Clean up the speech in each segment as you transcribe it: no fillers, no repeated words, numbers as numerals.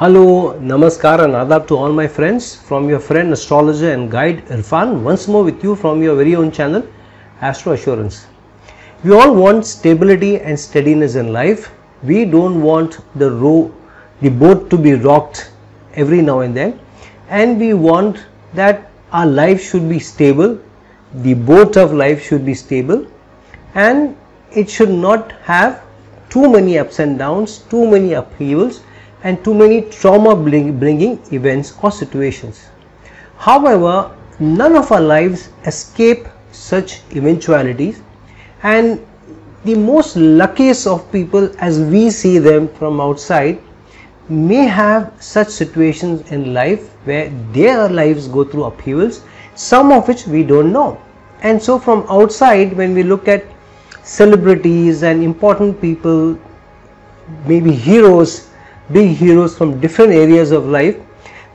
Hello, Namaskar and Adab to all my friends from your friend astrologer and guide Irfan, once more with you from your very own channel Astro Assurance. We all want stability and steadiness in life. We don't want the boat to be rocked every now and then, and we want that our life should be stable, the boat of life should be stable, and it should not have too many ups and downs, too many upheavals and too many trauma bringing events or situations. However, none of our lives escape such eventualities, and the most luckiest of people as we see them from outside may have such situations in life where their lives go through upheavals, some of which we don't know. And so from outside, when we look at celebrities and important people, maybe heroes, big heroes from different areas of life,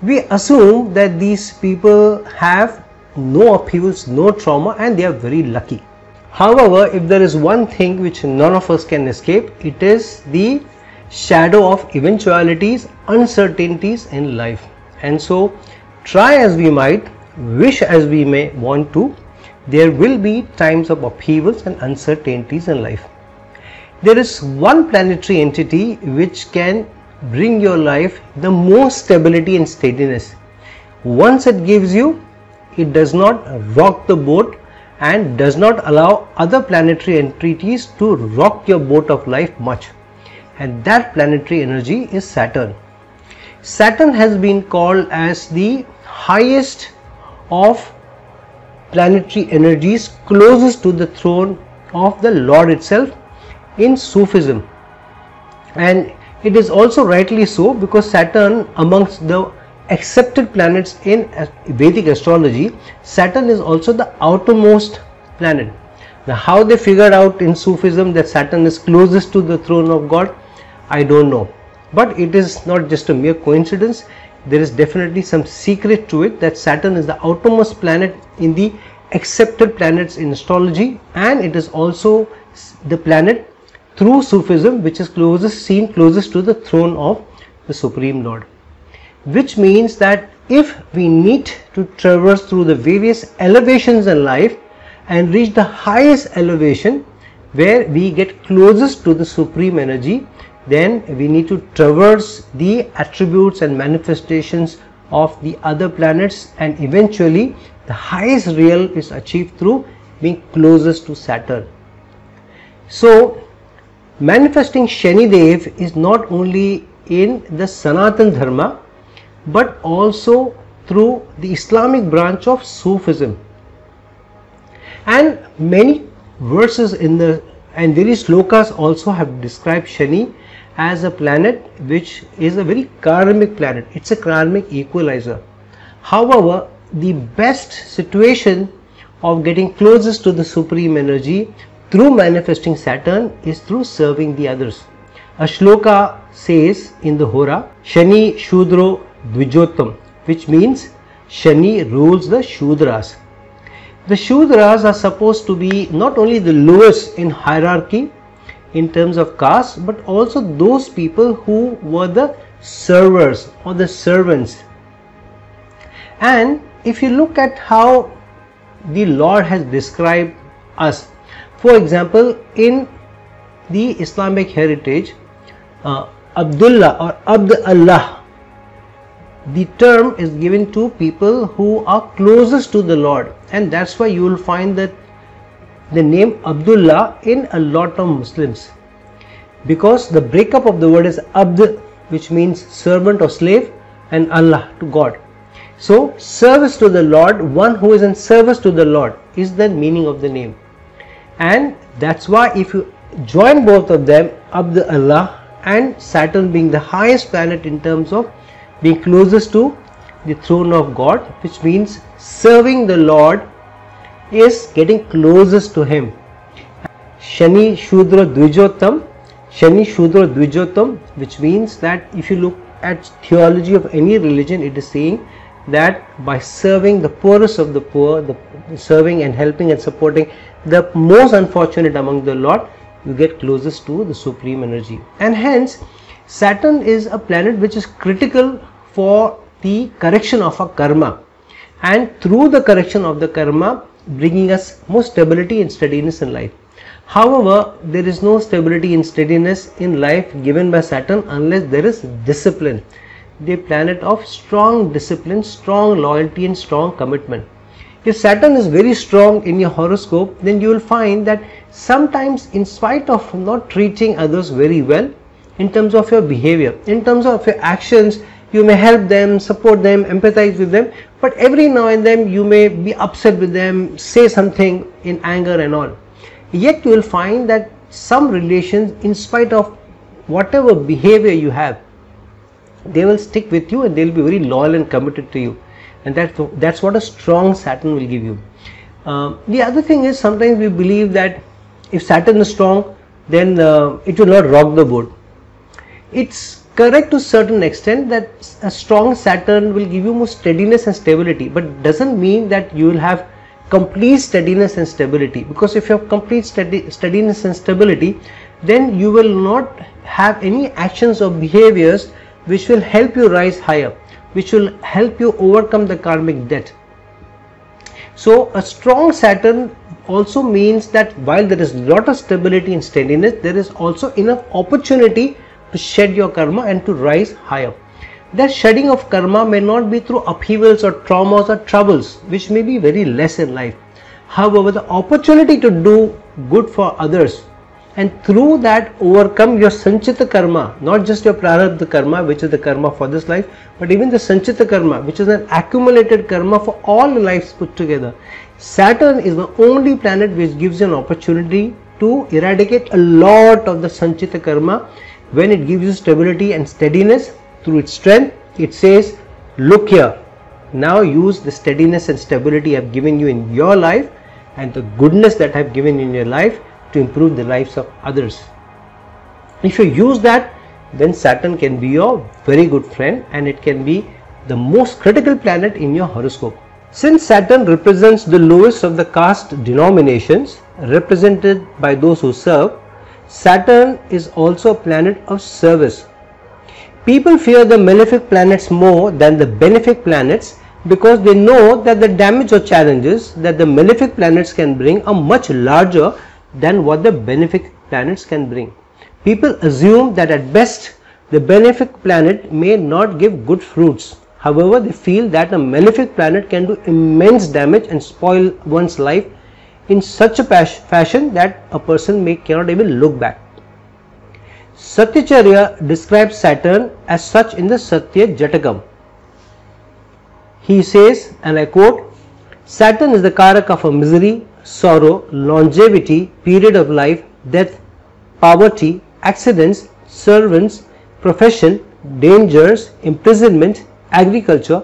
we assume that these people have no upheavals, no trauma, and they are very lucky. However, if there is one thing which none of us can escape, it is the shadow of eventualities, uncertainties in life. And so, try as we might, wish as we may want to, there will be times of upheavals and uncertainties in life. There is one planetary entity which can bring your life the most stability and steadiness. Once it gives you, it does not rock the boat and does not allow other planetary entities to rock your boat of life much, and that planetary energy is Saturn. Saturn has been called as the highest of planetary energies, closest to the throne of the Lord itself in Sufism, and it is also rightly so, because Saturn, amongst the accepted planets in Vedic astrology, Saturn is also the outermost planet. Now, how they figured out in Sufism that Saturn is closest to the throne of God, I don't know. But it is not just a mere coincidence. There is definitely some secret to it, that Saturn is the outermost planet in the accepted planets in astrology, and it is also the planet through Sufism which is seen closest to the throne of the Supreme Lord. Which means that if we need to traverse through the various elevations in life and reach the highest elevation where we get closest to the Supreme Energy, then we need to traverse the attributes and manifestations of the other planets, and eventually the highest real is achieved through being closest to Saturn. So, manifesting Shani Dev is not only in the Sanatan Dharma, but also through the Islamic branch of Sufism. And many verses and various slokas also have described Shani as a planet which is a very karmic planet. It's a karmic equalizer. However, the best situation of getting closest to the Supreme Energy through manifesting Saturn is through serving the others. A shloka says in the Hora, Shani Shudro Dvijotam, which means Shani rules the Shudras. The Shudras are supposed to be not only the lowest in hierarchy in terms of caste, but also those people who were the servers or the servants. And if you look at how the Lord has described us, for example, in the Islamic heritage, Abdullah or Abd Allah, the term is given to people who are closest to the Lord, and that's why you will find that the name Abdullah in a lot of Muslims, because the breakup of the word is Abd, which means servant or slave, and Allah, to God. So service to the Lord, one who is in service to the Lord, is the meaning of the name. And that's why if you join both of them, Abd Allah and Saturn being the highest planet in terms of being closest to the throne of God, which means serving the Lord is getting closest to Him. Shani Shudra Dvijotam, Shani Shudra Dvijotam, which means that if you look at theology of any religion, it is saying that by serving the poorest of the poor, serving and helping and supporting the most unfortunate among the lot, you get closest to the Supreme Energy. And hence Saturn is a planet which is critical for the correction of our karma, and through the correction of the karma bringing us more stability and steadiness in life. However, there is no stability and steadiness in life given by Saturn unless there is discipline. The planet of strong discipline, strong loyalty and strong commitment. If Saturn is very strong in your horoscope, then you will find that sometimes, in spite of not treating others very well, in terms of your behavior, in terms of your actions, you may help them, support them, empathize with them, but every now and then you may be upset with them, say something in anger and all. Yet you will find that some relations, in spite of whatever behavior you have, they will stick with you and they will be very loyal and committed to you. And that's what a strong Saturn will give you. The other thing is, sometimes we believe that if Saturn is strong, then it will not rock the boat. It's correct to a certain extent that a strong Saturn will give you more steadiness and stability, but doesn't mean that you will have complete steadiness and stability, because if you have complete steadiness and stability, then you will not have any actions or behaviors which will help you rise higher, which will help you overcome the karmic debt. So a strong Saturn also means that while there is a lot of stability and steadiness, there is also enough opportunity to shed your karma and to rise higher. That shedding of karma may not be through upheavals or traumas or troubles, which may be very less in life. However, the opportunity to do good for others and through that overcome your sanchita karma, not just your prarabdha karma, which is the karma for this life, but even the sanchita karma, which is an accumulated karma for all the lives put together. Saturn is the only planet which gives you an opportunity to eradicate a lot of the sanchita karma when it gives you stability and steadiness. Through its strength, it says, look here, now use the steadiness and stability I have given you in your life and the goodness that I have given in your life to improve the lives of others. If you use that, then Saturn can be your very good friend and it can be the most critical planet in your horoscope. Since Saturn represents the lowest of the caste denominations represented by those who serve, Saturn is also a planet of service. People fear the malefic planets more than the benefic planets because they know that the damage or challenges that the malefic planets can bring are much larger than what the benefic planets can bring. People assume that at best the benefic planet may not give good fruits. However, they feel that a malefic planet can do immense damage and spoil one's life in such a fashion that a person cannot even look back. Satyacharya describes Saturn as such in the Satya Jatakam. He says, and I quote, Saturn is the Karaka of misery, sorrow, longevity, period of life, death, poverty, accidents, servants, profession, dangers, imprisonment, agriculture,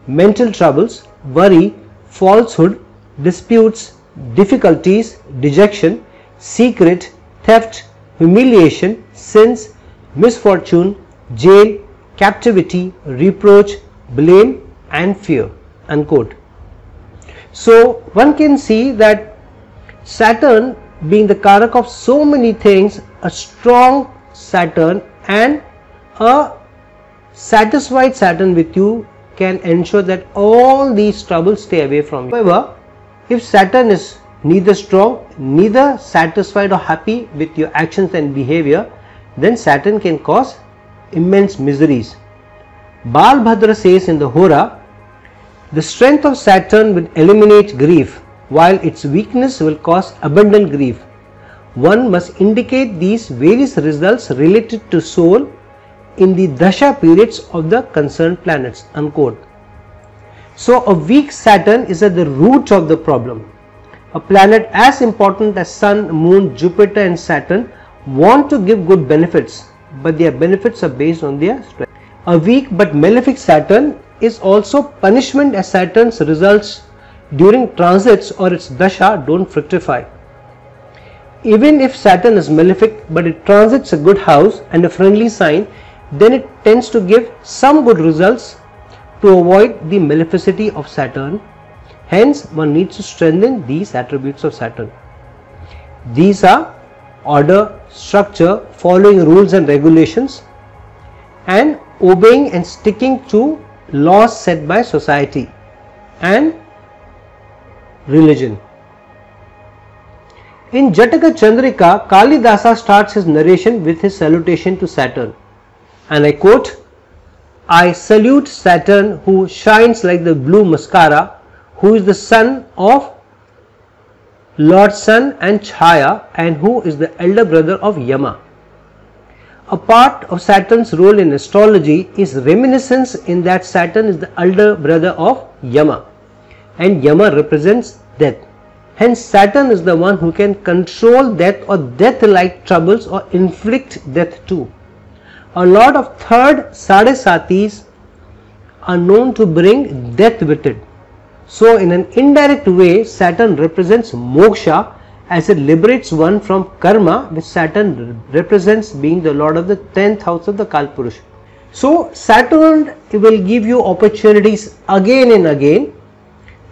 mental troubles, worry, falsehood, disputes, difficulties, dejection, secret, theft, humiliation, sins, misfortune, jail, captivity, reproach, blame and fear, unquote. So one can see that Saturn being the Karak of so many things, a strong Saturn and a satisfied Saturn with you can ensure that all these troubles stay away from you. However, if Saturn is neither strong, neither satisfied or happy with your actions and behavior, then Saturn can cause immense miseries. Balbhadra says in the Hora, the strength of Saturn will eliminate grief, while its weakness will cause abundant grief. One must indicate these various results related to soul in the Dasha periods of the concerned planets, unquote. So a weak Saturn is at the root of the problem. A planet as important as Sun, Moon, Jupiter and Saturn want to give good benefits, but their benefits are based on their strength. A weak but malefic Saturn is also punishment, as Saturn's results during transits or its Dasha don't fructify. Even if Saturn is malefic but it transits a good house and a friendly sign, then it tends to give some good results to avoid the maleficity of Saturn. Hence, one needs to strengthen these attributes of Saturn. These are order, structure, following rules and regulations, and obeying and sticking to laws set by society and religion. In Jataka Chandrika, Kalidasa starts his narration with his salutation to Saturn, and I quote, "I salute Saturn who shines like the blue mascara, who is the son of Lord Sun and Chaya, and who is the elder brother of Yama." A part of Saturn's role in astrology is reminiscence in that Saturn is the elder brother of Yama, and Yama represents death. Hence Saturn is the one who can control death or death-like troubles or inflict death too. A lot of third Sadesatis are known to bring death with it. So in an indirect way, Saturn represents moksha as it liberates one from karma, which Saturn represents being the lord of the 10th house of the Kalpurush. So Saturn will give you opportunities again and again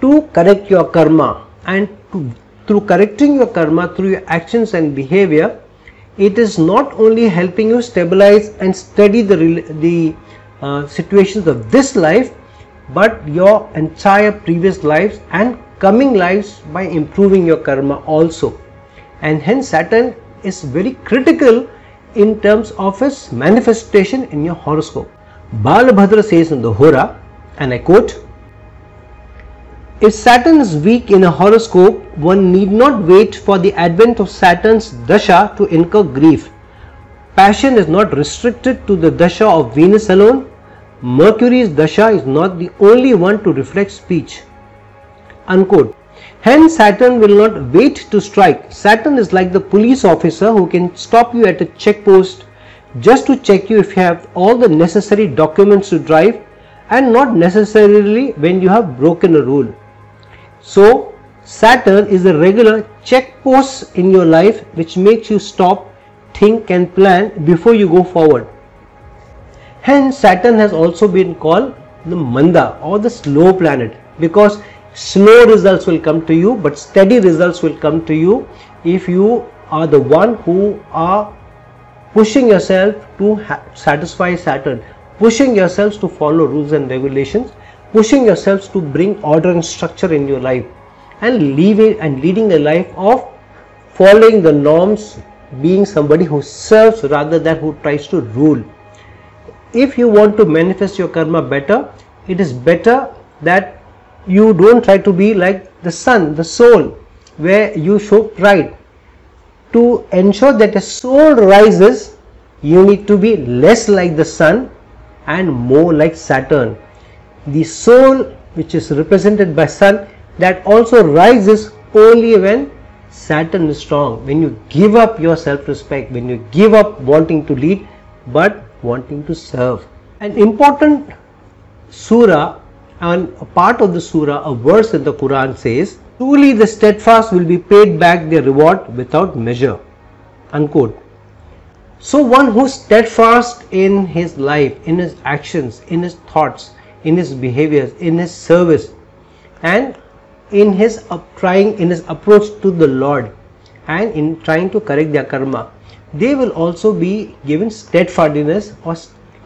to correct your karma, and through correcting your karma through your actions and behavior, it is not only helping you stabilize and steady the situations of this life, but your entire previous lives and coming lives by improving your karma also. And hence Saturn is very critical in terms of its manifestation in your horoscope. Balabhadra says in the Hora, and I quote, "If Saturn is weak in a horoscope, one need not wait for the advent of Saturn's dasha to incur grief. Passion is not restricted to the dasha of Venus alone. Mercury's dasha is not the only one to reflect speech." Unquote. Hence Saturn will not wait to strike. Saturn is like the police officer who can stop you at a checkpost just to check you if you have all the necessary documents to drive, and not necessarily when you have broken a rule. So Saturn is a regular checkpost in your life which makes you stop, think and plan before you go forward. Hence Saturn has also been called the Manda or the slow planet, because slow results will come to you, but steady results will come to you if you are the one who are pushing yourself to satisfy Saturn, pushing yourselves to follow rules and regulations, pushing yourselves to bring order and structure in your life, and leading a life of following the norms, being somebody who serves rather than who tries to rule. If you want to manifest your karma better, it is better that you don't try to be like the sun, the soul, where you show pride. To ensure that a soul rises, you need to be less like the sun and more like Saturn. The soul, which is represented by sun, that also rises only when Saturn is strong, when you give up your self-respect, when you give up wanting to lead but wanting to serve. An important surah and a part of the surah, a verse in the Quran says, "Truly the steadfast will be paid back their reward without measure." Unquote. So one who is steadfast in his life, in his actions, in his thoughts, in his behaviors, in his service, and in his approach to the Lord, and in trying to correct their karma, they will also be given steadfastness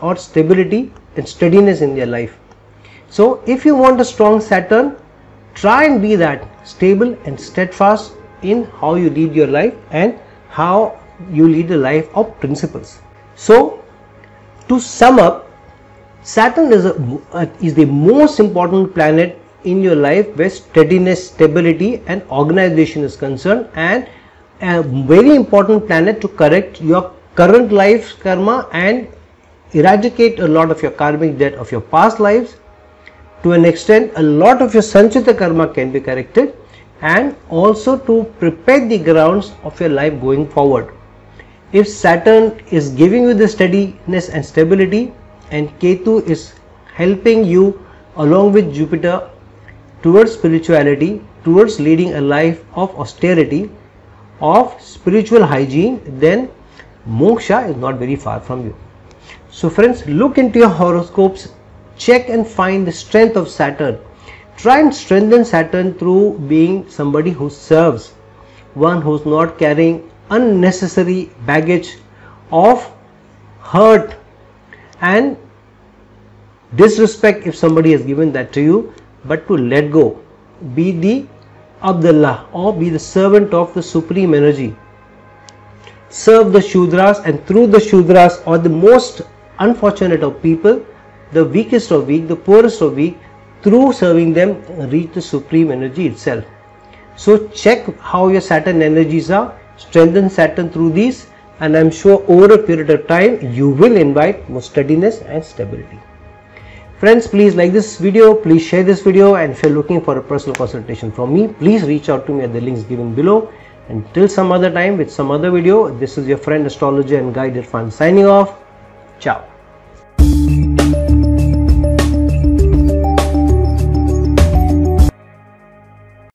or stability and steadiness in their life. So if you want a strong Saturn, try and be that stable and steadfast in how you lead your life and how you lead a life of principles. So to sum up, Saturn is the most important planet in your life where steadiness, stability and organization is concerned, and a very important planet to correct your current life's karma and eradicate a lot of your karmic debt of your past lives. To an extent, a lot of your sanchita karma can be corrected, and also to prepare the grounds of your life going forward. If Saturn is giving you the steadiness and stability, and Ketu is helping you along with Jupiter towards spirituality, towards leading a life of austerity, of spiritual hygiene, then moksha is not very far from you. So friends, look into your horoscopes, check and find the strength of Saturn. Try and strengthen Saturn through being somebody who serves, one who is not carrying unnecessary baggage of hurt and disrespect if somebody has given that to you, but to let go. Be the Abdullah, or be the servant of the supreme energy. Serve the Shudras, and through the Shudras, or the most unfortunate of people, the weakest of weak, the poorest of weak, through serving them reach the supreme energy itself. So check how your Saturn energies are, strengthen Saturn through these, and I am sure over a period of time you will invite more steadiness and stability. Friends, please like this video, please share this video, and if you are looking for a personal consultation from me, please reach out to me at the links given below. Until some other time with some other video, this is your friend, astrologer and guide Irfan signing off. Ciao.